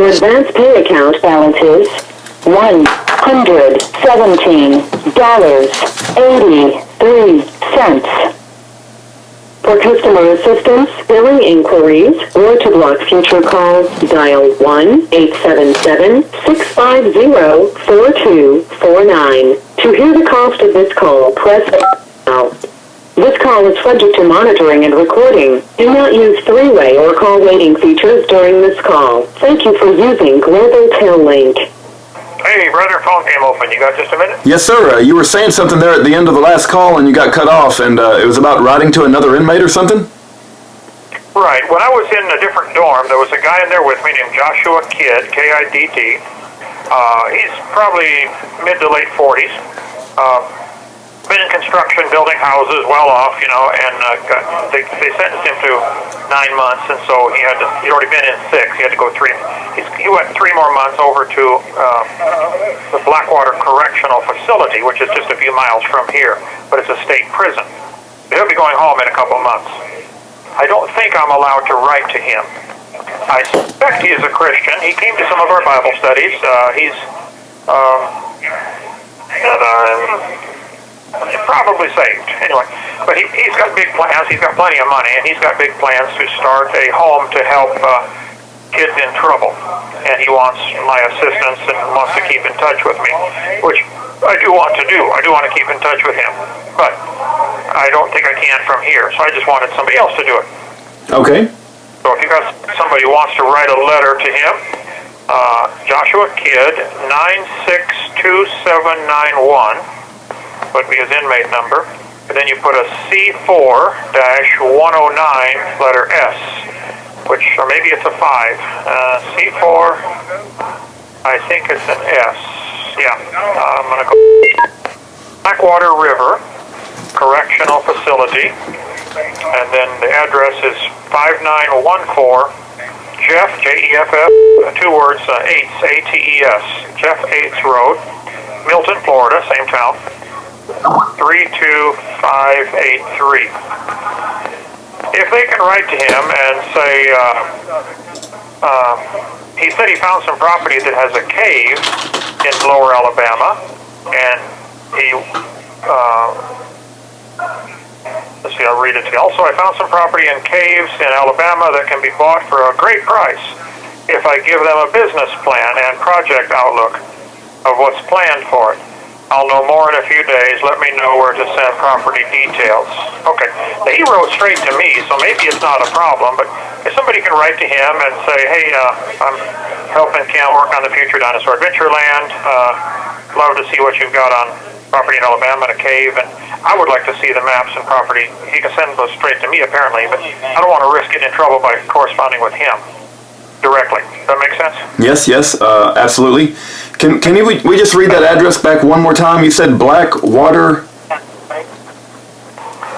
Your advance pay account balance is $117.83. For customer assistance, billing inquiries, or to block future calls, dial 1-877-650-4249. To hear the cost of this call, press now. This call is subject to monitoring and recording. Do not use three-way or call waiting features during this call. Thank you for using Global Tel Link. Hey, brother, phone came open. You got just a minute? Yes, sir. You were saying something there at the end of the last call, and you got cut off, and it was about writing to another inmate or something? Right. When I was in a different dorm, there was a guy in there with me named Joshua Kidd, K-I-D-D. He's probably mid to late 40s. Been in construction, building houses, well off, and they sentenced him to 9 months, and so he'd already been in 6. He had to go 3. He went 3 more months over to the Blackwater Correctional Facility, which is just a few miles from here, but it's a state prison. He'll be going home in a couple months. I don't think I'm allowed to write to him. I suspect he is a Christian. He came to some of our Bible studies. He's probably saved, anyway. But he's got big plans. He's got plenty of money, and he's got big plans to start a home to help kids in trouble. And he wants my assistance and wants to keep in touch with me, which I do want to do. I do want to keep in touch with him. But I don't think I can from here, so I just wanted somebody else to do it. Okay. So if you got somebody who wants to write a letter to him, Joshua Kidd, 962791. Would be his inmate number, and then you put a C4-109 letter S, which, or maybe it's a 5. C4, I think it's an S. Yeah, I'm going to go Blackwater River Correctional Facility, and then the address is 5914 Jeff, J-E-F-F, 2 words, Ates, A-T-E-S, Jeff Ates Road, Milton, Florida, same town. 32583. If they can write to him and say, he said he found some property that has a cave in Lower Alabama, and he, let's see, I'll read it to you. Also, I found some property in caves in Alabama that can be bought for a great price if I give them a business plan and project outlook of what's planned for it. I'll know more in a few days. Let me know where to send property details. Okay. Now, he wrote straight to me, so maybe it's not a problem, but if somebody can write to him and say, hey, I'm helping Kent work on the future dinosaur Adventureland. Love to see what you've got on property in Alabama and a cave, and I would like to see the maps and property. He can send those straight to me, apparently, but I don't want to risk getting in trouble by corresponding with him directly. Does that make sense? Yes, absolutely. Can we just read that address back one more time? You said Blackwater.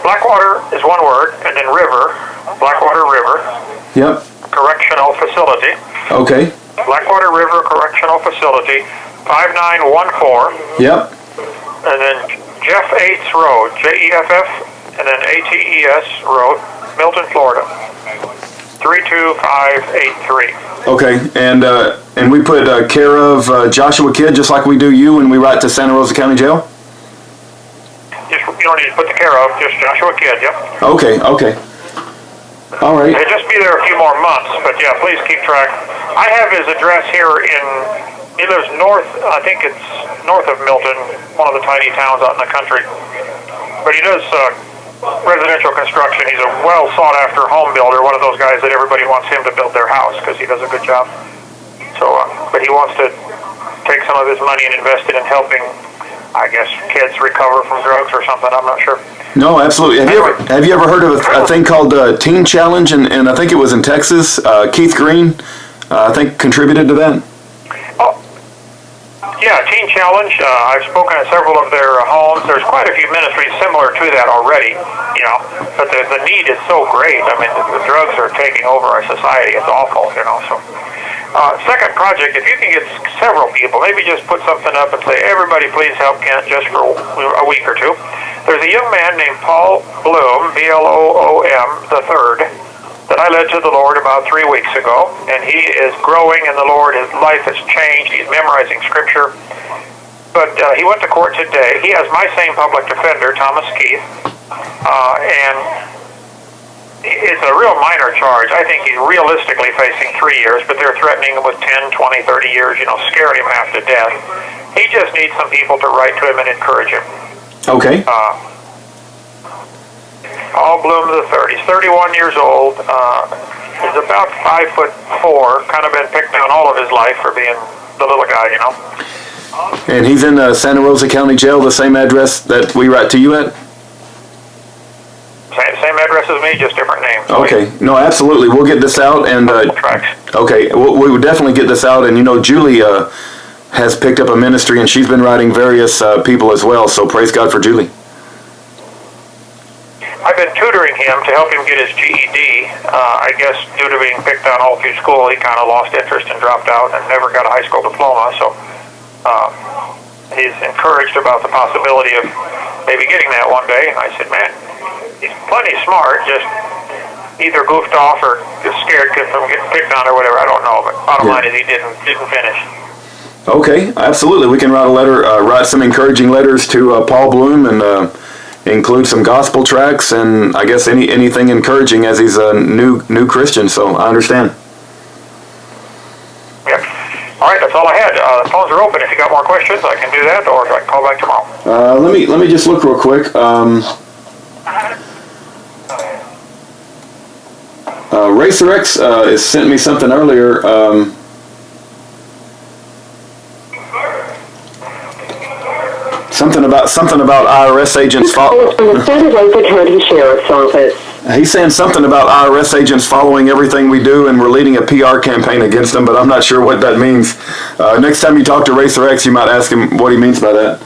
Blackwater is one word, and then river, Blackwater River. Yep. Correctional Facility. Okay. Blackwater River Correctional Facility, 5914. Yep. And then Jeff Ates Road, J-E-F-F, and then A-T-E-S Road, Milton, Florida, 32583. Okay, and we put care of Joshua Kidd, just like we do you when we write to Santa Rosa County Jail? You don't need to put the care of, just Joshua Kidd, yep. Okay. All right. He'll just be there a few more months, but yeah, please keep track. I have his address here he lives north, I think it's north of Milton, one of the tiny towns out in the country. But he does residential construction. He's a well sought after home builder, one of those guys that everybody wants him to build their house because he does a good job. So, but he wants to take some of his money and invest it in helping, I guess, kids recover from drugs or something. I'm not sure. No, absolutely. Have you ever heard of a thing called Teen Challenge? And I think it was in Texas. Keith Green, I think, contributed to that. Yeah, Teen Challenge. I've spoken at several of their homes. There's quite a few ministries similar to that already, but the need is so great. I mean, the drugs are taking over our society. It's awful, so. Second project, if you can get several people, maybe just put something up and say, everybody please help Kent just for a week or two. There's a young man named Paul Bloom, B-L-O-O-M, the third, that I led to the Lord about 3 weeks ago, and he is growing in the Lord. His life has changed. He's memorizing Scripture. But he went to court today. He has my same public defender, Thomas Keith, and it's a real minor charge. I think he's realistically facing 3 years, but they're threatening him with 10, 20, 30 years, scaring him half to death. He just needs some people to write to him and encourage him. Okay. All Bloom of the 30s, 31 years old. He's about 5'4", kind of been picked on all of his life for being the little guy, And he's in Santa Rosa County Jail, the same address that we write to you at? Same address as me, just different name. Okay. No, absolutely. We'll get this out and... Okay. We would definitely get this out. And, Julie has picked up a ministry, and she's been writing various people as well. So praise God for Julie. I've been tutoring him to help him get his GED. I guess due to being picked on all through school, he kind of lost interest and dropped out and never got a high school diploma. So he's encouraged about the possibility of maybe getting that one day. And I said, man, he's plenty smart, just either goofed off or just scared from getting picked on or whatever. I don't know, but bottom line is he didn't finish. Okay, absolutely. We can write a letter, write some encouraging letters to Paul Bloom and include some gospel tracts and I guess anything encouraging as he's a new Christian. So I understand. Yep. All right, that's all I had. The phones are open. If you got more questions, I can do that, or I can call back tomorrow. Let me just look real quick. Racer X has sent me something earlier. Something about IRS agents From the Santa Rosa County Sheriff's Office. He's saying something about IRS agents following everything we do, and we're leading a PR campaign against them, but I'm not sure what that means. Next time you talk to Racer X, you might ask him what he means by that.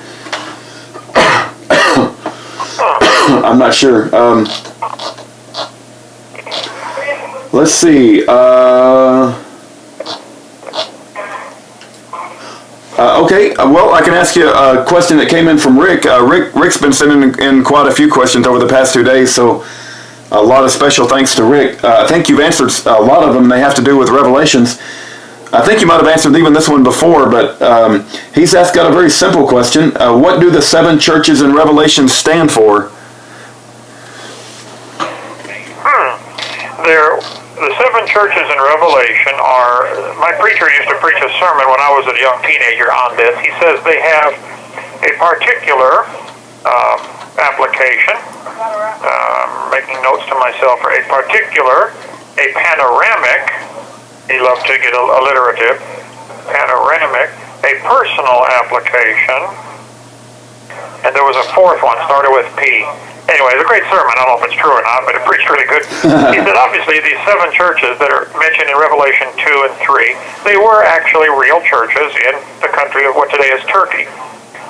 I'm not sure. Let's see. Okay, well, I can ask you a question that came in from Rick. Rick's been sending in quite a few questions over the past 2 days, so a lot of special thanks to Rick. I think you've answered a lot of them. They have to do with Revelations. I think you might have answered even this one before, but he's got a very simple question. What do the 7 churches in Revelation stand for? The 7 churches in Revelation are, my preacher used to preach a sermon when I was a young teenager on this. He says they have a particular application, making notes to myself, for a panoramic, he loved to get alliterative, panoramic, a personal application, and there was a 4th one, started with P. Anyway, it's a great sermon. I don't know if it's true or not, but it preached really good. He said, obviously, these 7 churches that are mentioned in Revelation 2 and 3, they were actually real churches in the country of what today is Turkey.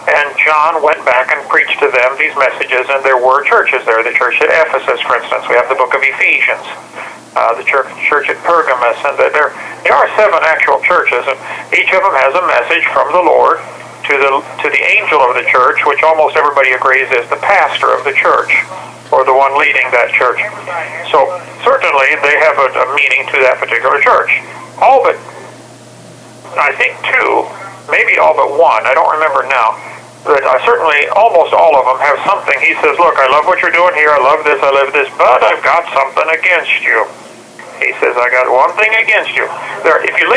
And John went back and preached to them these messages, and there were churches there. The church at Ephesus, for instance. We have the book of Ephesians. The church at Pergamos. And there are 7 actual churches, and each of them has a message from the Lord to the angel of the church, which almost everybody agrees is the pastor of the church, or the one leading that church. So certainly they have a meaning to that particular church. All but, I think 2, maybe all but 1, I don't remember now, but certainly almost all of them have something. He says, look, I love what you're doing here, I love this, but I've got something against you. He says, I got one thing against you. If you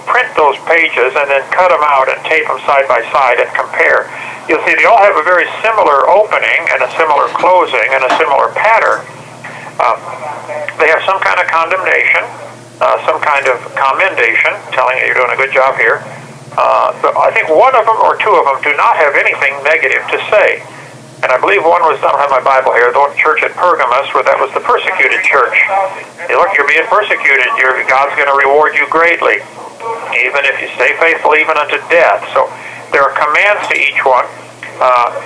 print those pages and then cut them out and tape them side by side and compare, you'll see they all have a very similar opening and a similar closing and a similar pattern. They have some kind of condemnation, some kind of commendation, telling you you're doing a good job here. But I think one of them or 2 of them do not have anything negative to say. And I believe one was, I don't have my Bible here, the one church at Pergamos, where that was the persecuted church. Hey, look, you're being persecuted. God's going to reward you greatly, even if you stay faithful even unto death. So there are commands to each one.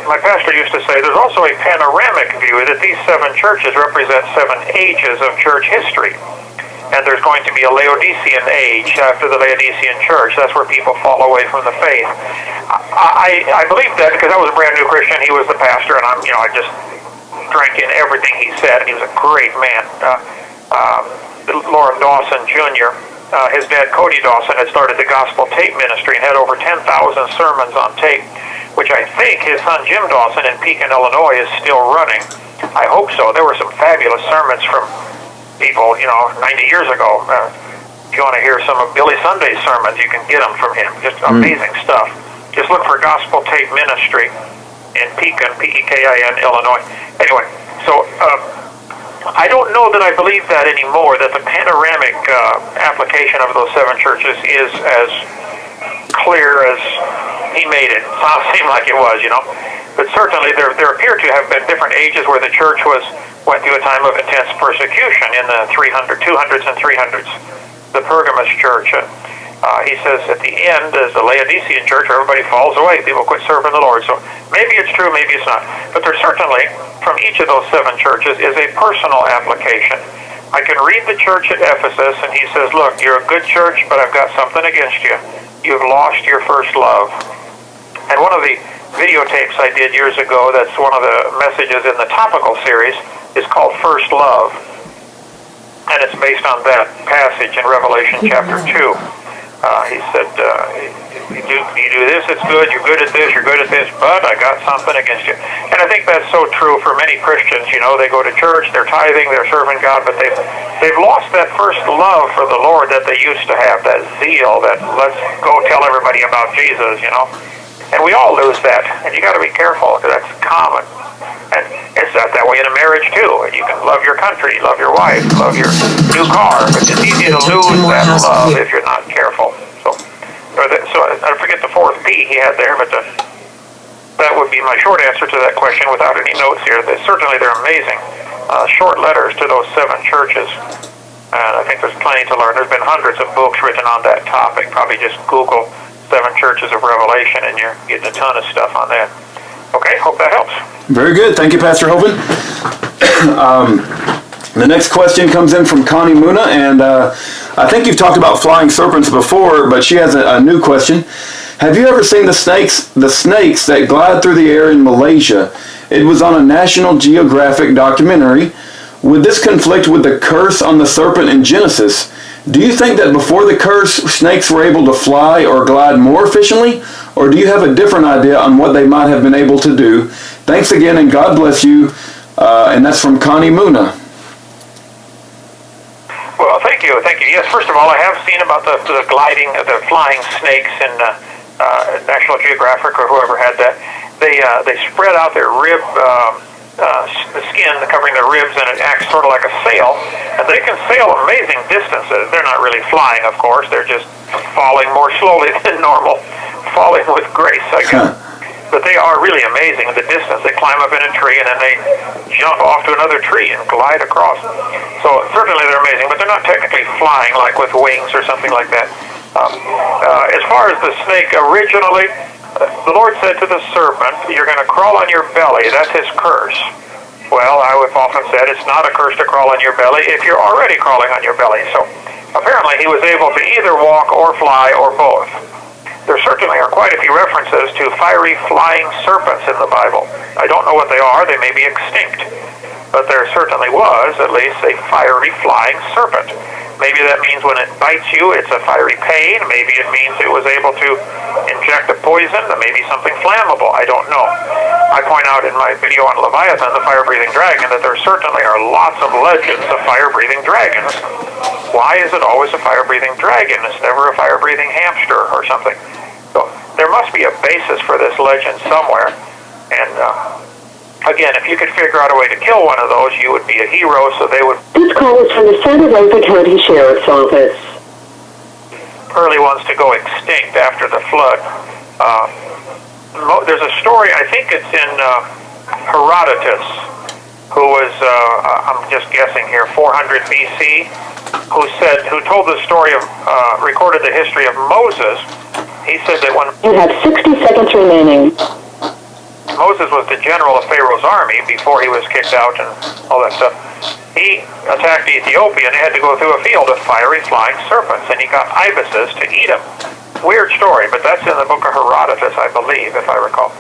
My pastor used to say there's also a panoramic view that these 7 churches represent 7 ages of church history. And there's going to be a Laodicean age after the Laodicean church. That's where people fall away from the faith. I believe that because I was a brand new Christian. He was the pastor, and I just drank in everything he said. He was a great man. Lauren Dawson Jr., his dad, Cody Dawson, had started the gospel tape ministry and had over 10,000 sermons on tape, which I think his son Jim Dawson in Pekin, Illinois, is still running. I hope so. There were some fabulous sermons from people, 90 years ago. If you want to hear some of Billy Sunday's sermons, you can get them from him. Just amazing stuff. Just look for Gospel Tape Ministry in Pekin, P-E-K-I-N, Illinois. Anyway, so I don't know that I believe that anymore, that the panoramic application of those 7 churches is as clear as he made it. Seemed like it was, But certainly there appear to have been different ages where the church went through a time of intense persecution in the 200s and 300s. The Pergamus church, he says at the end, as the Laodicean church, where everybody falls away, people quit serving the Lord. So maybe it's true, maybe it's not. But there certainly, from each of those 7 churches, is a personal application. I can read the church at Ephesus, and he says, look, you're a good church, but I've got something against you. You've lost your first love. And one of the videotapes I did years ago, that's one of the messages in the topical series, is called First Love. And it's based on that passage in Revelation chapter 2. He said, you do this, it's good, you're good at this, but I got something against you. And I think that's so true for many Christians. They go to church, they're tithing, they're serving God, but they've lost that first love for the Lord that they used to have, that zeal, that let's go tell everybody about Jesus, And we all lose that, and you got to be careful, because that's common. And it's that way in a marriage too. You can love your country, love your wife, love your new car, but it's easy to lose that love if you're not careful. So I forget the 4th P he had there, but that would be my short answer to that question without any notes here. Certainly they're amazing. Short letters to those 7 churches. And I think there's plenty to learn. There's been hundreds of books written on that topic. Probably just Google 7 churches of Revelation and you're getting a ton of stuff on that. Okay, hope that helps. Very good. Thank you, Pastor Hovind. The next question comes in from Connie Muna, and I think you've talked about flying serpents before, but she has a new question. Have you ever seen the snakes that glide through the air in Malaysia? It was on a National Geographic documentary. Would this conflict with the curse on the serpent in Genesis? Do you think that before the curse, snakes were able to fly or glide more efficiently? Or do you have a different idea on what they might have been able to do? Thanks again, and God bless you. And that's from Connie Muna. Well, thank you. Yes, first of all, I have seen about the flying snakes in National Geographic or whoever had that. They spread out their rib, the skin covering their ribs, and it acts sort of like a sail. And they can sail amazing distances. They're not really flying, of course. They're just falling more slowly than normal, falling with grace, I guess. But they are really amazing in the distance. They climb up in a tree and then they jump off to another tree and glide across. So certainly they're amazing, but they're not technically flying like with wings or something like that. As far as the snake, originally, the Lord said to the serpent, you're going to crawl on your belly. That's his curse. Well, I have often said it's not a curse to crawl on your belly if you're already crawling on your belly. So apparently he was able to either walk or fly or both. There certainly are quite a few references to fiery flying serpents in the Bible. I don't know what they are. They may be extinct. But there certainly was at least a fiery flying serpent. Maybe that means when it bites you, it's a fiery pain. Maybe it means it was able to inject a poison, maybe something flammable. I don't know. I point out in my video on Leviathan, the fire-breathing dragon, that there certainly are lots of legends of fire-breathing dragons. Why is it always a fire-breathing dragon? It's never a fire-breathing hamster or something. So there must be a basis for this legend somewhere. And again, if you could figure out a way to kill one of those, you would be a hero, so they would... This call is from the Santa Rosa County Sheriff's Office. Early ones to go extinct after the flood. There's a story, I think it's in Herodotus, who was, I'm just guessing here, 400 BC, who told the story of, recorded the history of Moses. He said that when... You have 60 seconds remaining. Moses was the general of Pharaoh's army before he was kicked out and all that stuff. He attacked Ethiopia and they had to go through a field of fiery flying serpents, and he got ibises to eat them. Weird story, but that's in the book of Herodotus, I believe, if I recall.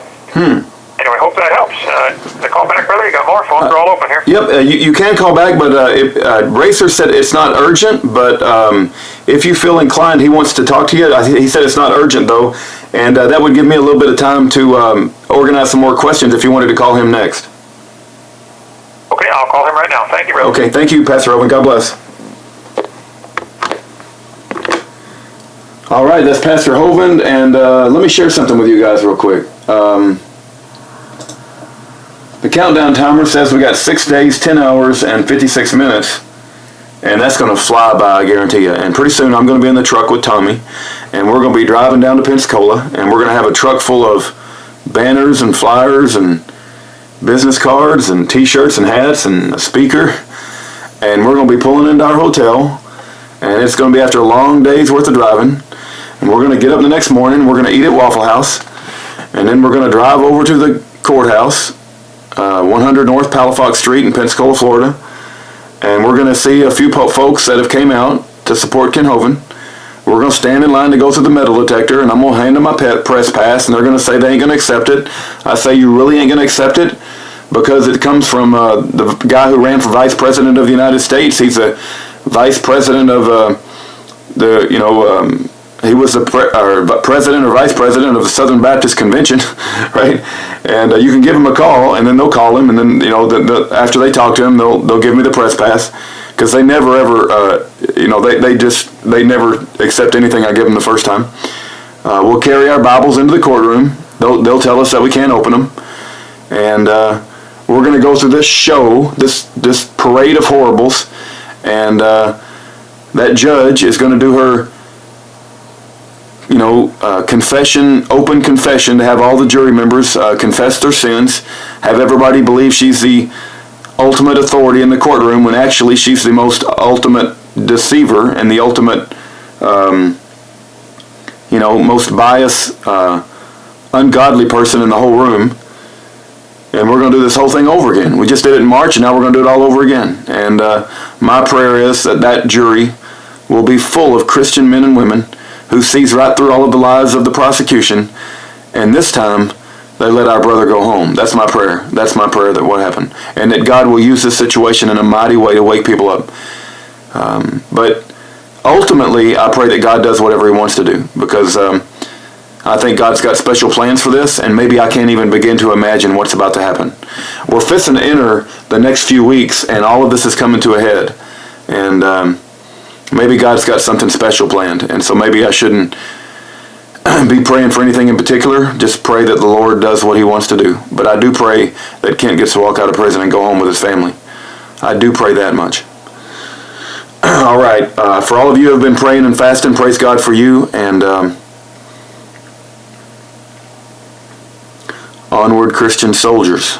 Anyway, hope that helps. helps. The call back, brother. You got more? Phones are all open here. Yep, you can call back, but Racer said it's not urgent, but if you feel inclined, he wants to talk to you. He said it's not urgent, though, and that would give me a little bit of time to organize some more questions if you wanted to call him next. Okay, I'll call him right now. Thank you, brother. Okay, thank you, Pastor Hovind. God bless. All right, that's Pastor Hovind, and let me share something with you guys real quick. The countdown timer says we got 6 days, 10 hours, and 56 minutes, and that's going to fly by, I guarantee you. And pretty soon I'm going to be in the truck with Tommy, and we're going to be driving down to Pensacola, and we're going to have a truck full of banners and flyers and business cards and T-shirts and hats and a speaker, and we're going to be pulling into our hotel, and it's going to be after a long day's worth of driving. And we're going to get up the next morning, we're going to eat at Waffle House, and then we're going to drive over to the courthouse, 100 North Palafox Street in Pensacola, Florida, and we're going to see a few folks that have came out to support Kent Hovind. We're going to stand in line to go through the metal detector, and I'm going to hand them my press pass, and they're going to say they ain't going to accept it. I say, you really ain't going to accept it? Because it comes from the guy who ran for Vice President of the United States. He's a Vice President of he was the president or vice president of the Southern Baptist Convention, right? And you can give him a call, and then they'll call him, and then after they talk to him, they'll give me the press pass, because they never ever they never accept anything I give them the first time. We'll carry our Bibles into the courtroom. They'll tell us that we can't open them, and we're going to go through this show, this parade of horribles, and that judge is going to do her confession, open confession, to have all the jury members confess their sins, have everybody believe she's the ultimate authority in the courtroom, when actually she's the most ultimate deceiver and the ultimate, most biased, ungodly person in the whole room. And we're going to do this whole thing over again. We just did it in March, and now we're going to do it all over again. And my prayer is that jury will be full of Christian men and women who sees right through all of the lies of the prosecution, and this time they let our brother go home. That's my prayer. That's my prayer, that what happened. And that God will use this situation in a mighty way to wake people up. But ultimately, I pray that God does whatever he wants to do, because I think God's got special plans for this, and maybe I can't even begin to imagine what's about to happen. We're fixing to enter the next few weeks, and all of this is coming to a head. And maybe God's got something special planned, and so maybe I shouldn't be praying for anything in particular. Just pray that the Lord does what he wants to do. But I do pray that Kent gets to walk out of prison and go home with his family. I do pray that much. All right. For all of you who have been praying and fasting, praise God for you, and onward, Christian soldiers.